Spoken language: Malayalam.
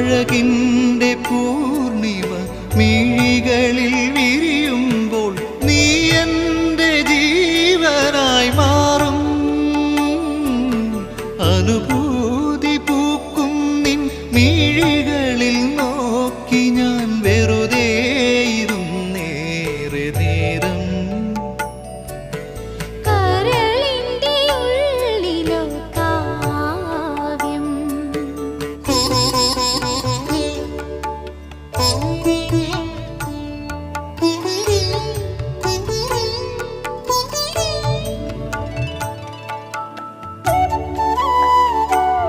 അഴകിൻ്റെ പൂർണിമ മിഴികളിൽ വിരിയുമ്പോൾ നീ എൻ്റെ ജീവനായി മാറും. അനുഭൂതി പൂക്കും നിൻ മിഴികളിൽ